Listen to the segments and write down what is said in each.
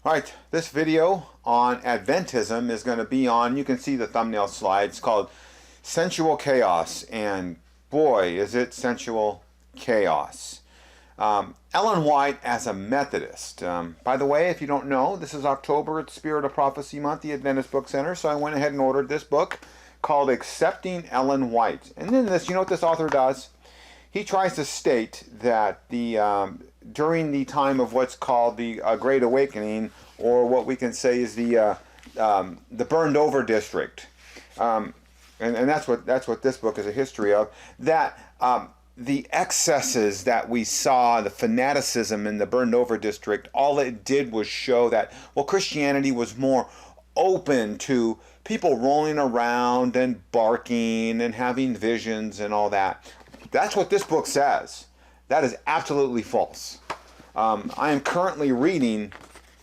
All right, this video on Adventism is going to be on, you can see the thumbnail slide, it's called Sensual Chaos, and boy, is it sensual chaos. Ellen White as a Methodist. By the way, if you don't know, this is October, it's Spirit of Prophecy Month, the Adventist Book Center, so I went ahead and ordered this book called Accepting Ellen White. And then this, you know what this author does? He tries to state that during the time of what's called the Great Awakening, or what we can say is the burned over district, and that's what this book is a history of. That the excesses that we saw, the fanaticism in the burned over district, all it did was show that, well, Christianity was more open to people rolling around and barking and having visions and all that. That's what this book says. That is absolutely false. I am currently reading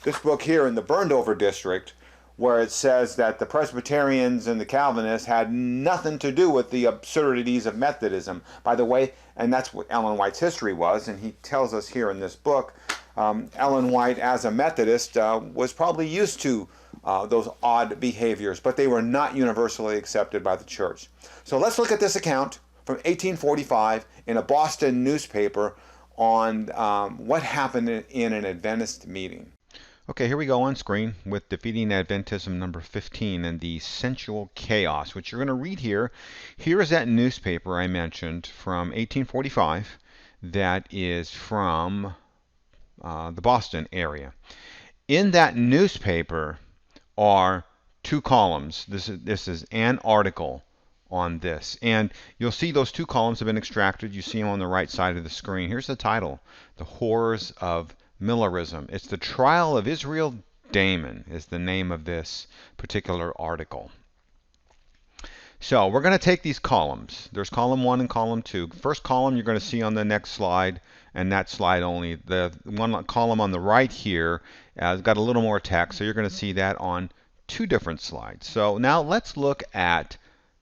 this book here in the burned over district, where it says that the Presbyterians and the Calvinists had nothing to do with the absurdities of Methodism. By the way, and that's what Ellen White's history was, and he tells us here in this book, Ellen White as a Methodist was probably used to those odd behaviors, but they were not universally accepted by the church. So let's look at this account from 1845 in a Boston newspaper on what happened in an Adventist meeting. Okay, here we go on screen with Defeating Adventism number 15 and the sensual chaos, which you're going to read here. Here is that newspaper I mentioned from 1845 that is from the Boston area. In that newspaper are two columns. This is an article on this, and you'll see those two columns have been extracted. You see them on the right side of the screen. Here's the title: The Horrors of Millerism. It's the Trial of Israel Dammon is the name of this particular article. So we're going to take these columns. There's column 1 and column 2. First column you're going to see on the next slide, and that slide only. The one column on the right here has got a little more text, so you're going to see that on two different slides. So now let's look at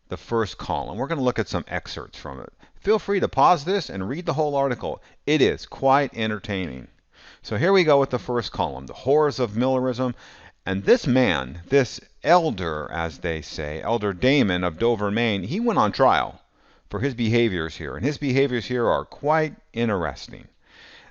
the first column. We're going to look at some excerpts from it. Feel free to pause this and read the whole article. It is quite entertaining. So here we go with the first column, The Horrors of Millerism. And this man, this elder, as they say, Elder Dammon of Dover, Maine, he went on trial for his behaviors here. And his behaviors here are quite interesting.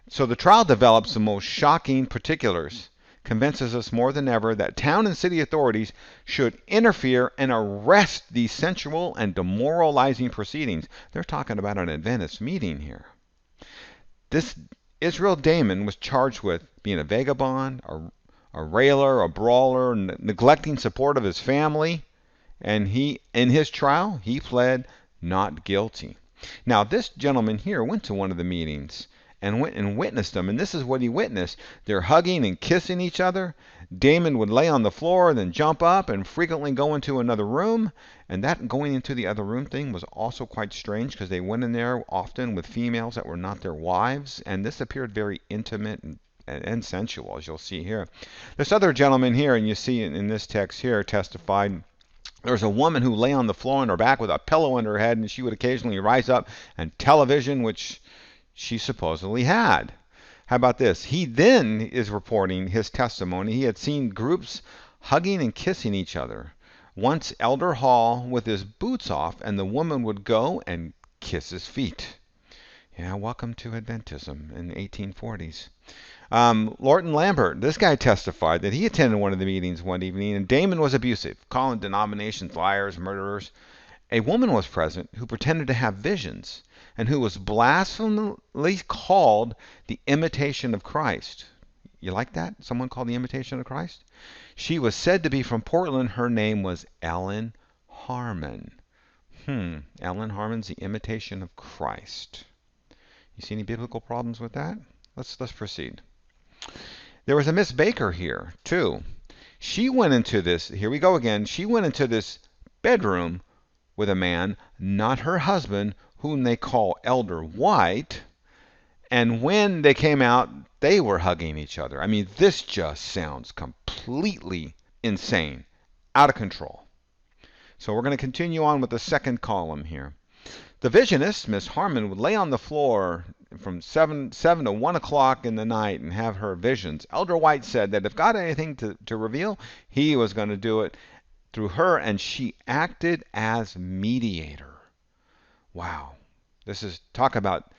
So the trial develops the most shocking particulars, convinces us more than ever that town and city authorities should interfere and arrest these sensual and demoralizing proceedings. They're talking about an Adventist meeting here. This Israel Dammon was charged with being a vagabond, a railer, a brawler, neglecting support of his family, and in his trial, he pled not guilty. Now, this gentleman here went to one of the meetings and went and witnessed them, and this is what he witnessed. They're hugging and kissing each other. Dammon would lay on the floor, then jump up and frequently go into another room, and that going into the other room thing was also quite strange, because they went in there often with females that were not their wives, and this appeared very intimate and sensual, as you'll see here. This other gentleman here, and you see in this text here, testified there was a woman who lay on the floor on her back with a pillow under her head, and she would occasionally rise up and television, which she supposedly had. How about this? He then is reporting his testimony. He had seen groups hugging and kissing each other. Once Elder Hall with his boots off, and the woman would go and kiss his feet. Yeah, welcome to Adventism in the 1840s. Lorton Lambert, this guy testified that he attended one of the meetings one evening, and Dammon was abusive, calling denominations liars, murderers. A woman was present who pretended to have visions, and who was blasphemously called the imitation of Christ. You like that? Someone called the imitation of Christ? She was said to be from Portland. Her name was Ellen Harmon. Ellen Harmon's the imitation of Christ. You see any biblical problems with that? Let's proceed. There was a Miss Baker here, too. She went into this, here we go again, she went into this bedroom with a man, not her husband, whom they call Elder White, and when they came out, they were hugging each other. I mean, this just sounds completely insane, out of control. So we're going to continue on with the second column here. The visionist, Miss Harmon, would lay on the floor from 7 to 1 o'clock in the night and have her visions. Elder White said that if God had anything to reveal, he was going to do it through her, and she acted as mediator. Wow. This is, talk about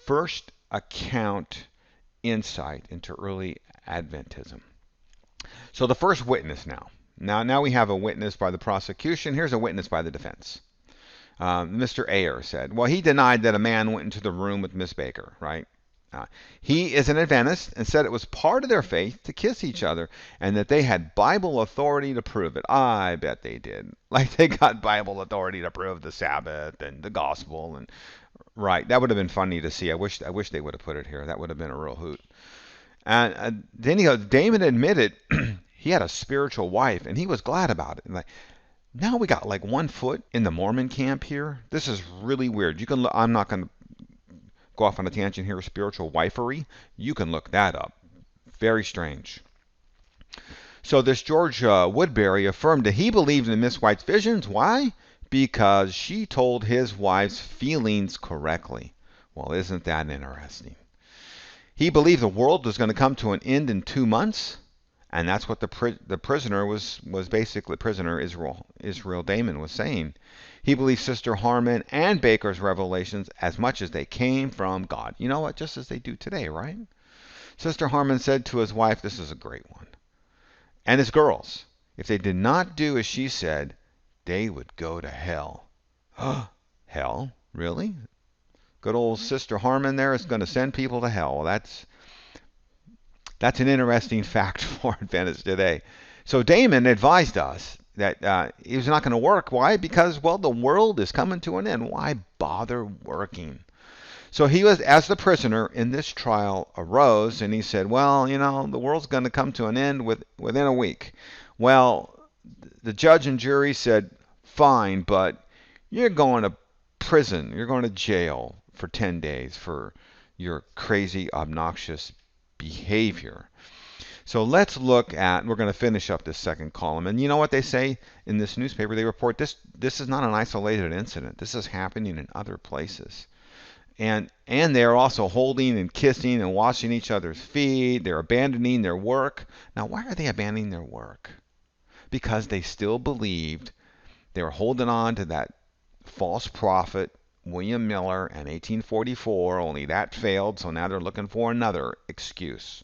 first account insight into early Adventism. So the first witness now. Now we have a witness by the prosecution. Here's a witness by the defense. Mr. Ayer said, well, he denied that a man went into the room with Miss Baker, right? He is an Adventist and said it was part of their faith to kiss each other and that they had Bible authority to prove it. I bet they did. Like they got Bible authority to prove the Sabbath and the gospel. And right, that would have been funny to see. I wish they would have put it here. That would have been a real hoot. And then he goes, Dammon admitted he had a spiritual wife and he was glad about it. And like, now we got like 1 foot in the Mormon camp here. This is really weird. You can. I'm not going to go off on a tangent here. Spiritual wifery. You can look that up. Very strange. So this George Woodbury affirmed that he believed in Miss White's visions. Why? Because she told his wife's feelings correctly. Well, isn't that interesting? He believed the world was going to come to an end in 2 months. And that's what the prisoner was basically, prisoner Israel Dammon was saying. He believed Sister Harmon and Baker's revelations as much as they came from God. You know what? Just as they do today, right? Sister Harmon said to his wife, this is a great one, and his girls, if they did not do as she said, they would go to hell. Hell? Really? Good old Sister Harmon there is going to send people to hell. Well, that's an interesting fact for Adventists today. So Dammon advised us that it was not going to work. Why? Because, well, the world is coming to an end. Why bother working? So he was, as the prisoner in this trial arose, and he said, well, you know, the world's going to come to an end within a week. Well, the judge and jury said, fine, but you're going to prison. You're going to jail for 10 days for your crazy, obnoxious behavior. So let's look at, we're going to finish up this second column. And you know what they say in this newspaper? They report this is not an isolated incident. This is happening in other places. And they're also holding and kissing and washing each other's feet. They're abandoning their work. Now, why are they abandoning their work? Because they still believed they were holding on to that false prophet, William Miller, in 1844, only that failed, so now they're looking for another excuse.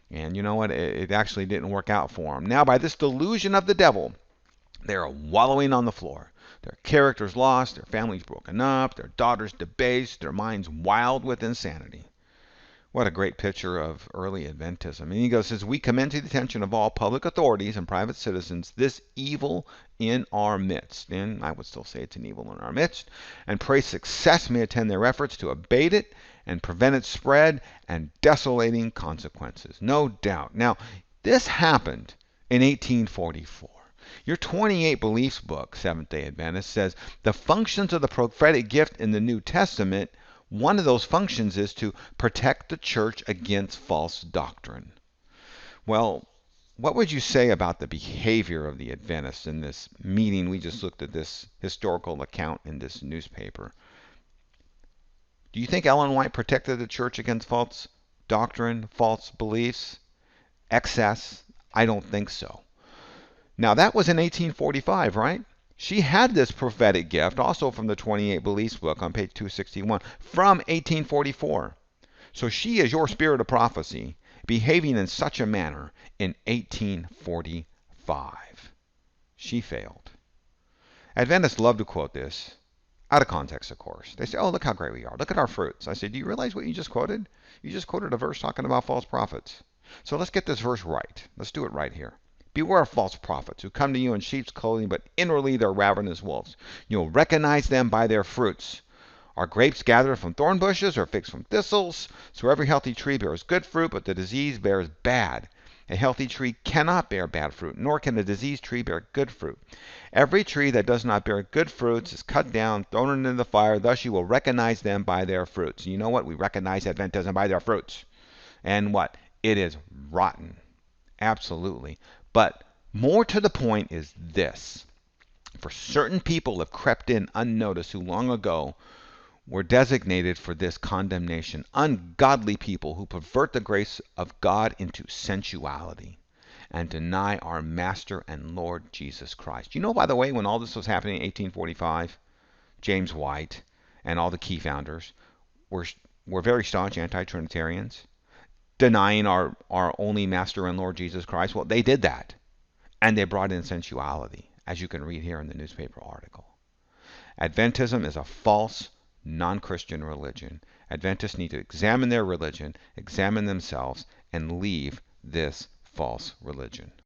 And you know what? It actually didn't work out for them. Now, by this delusion of the devil, they're wallowing on the floor. Their characters lost, their families broken up, their daughters debased, their minds wild with insanity. What a great picture of early Adventism. And he goes, as we commend to the attention of all public authorities and private citizens this evil in our midst, and I would still say it's an evil in our midst, and pray success may attend their efforts to abate it and prevent its spread and desolating consequences. No doubt. Now, this happened in 1844. Your 28 Beliefs book, Seventh-day Adventist, says the functions of the prophetic gift in the New Testament, one of those functions is to protect the church against false doctrine. Well, what would you say about the behavior of the Adventists in this meeting? We just looked at this historical account in this newspaper. Do you think Ellen White protected the church against false doctrine, false beliefs, excess? I don't think so. Now, that was in 1845, right? She had this prophetic gift, also from the 28 Beliefs book on page 261, from 1844. So she is your spirit of prophecy, behaving in such a manner in 1845. She failed. Adventists love to quote this, out of context, of course. They say, oh, look how great we are. Look at our fruits. I say, do you realize what you just quoted? You just quoted a verse talking about false prophets. So let's get this verse right. Let's do it right here. Beware of false prophets who come to you in sheep's clothing, but inwardly they're ravenous wolves. You'll recognize them by their fruits. Are grapes gathered from thorn bushes or figs from thistles? So every healthy tree bears good fruit, but the disease bears bad. A healthy tree cannot bear bad fruit, nor can a diseased tree bear good fruit. Every tree that does not bear good fruits is cut down, thrown into the fire. Thus you will recognize them by their fruits. You know what? We recognize Adventism by their fruits. And what? It is rotten. Absolutely. But more to the point is this. For certain people have crept in unnoticed who long ago were designated for this condemnation. Ungodly people who pervert the grace of God into sensuality and deny our Master and Lord Jesus Christ. You know, by the way, when all this was happening in 1845, James White and all the key founders were very staunch anti-Trinitarians, denying our only Master and Lord Jesus Christ. Well, they did that, and they brought in sensuality, as you can read here in the newspaper article. Adventism is a false, non-Christian religion. Adventists need to examine their religion, examine themselves, and leave this false religion.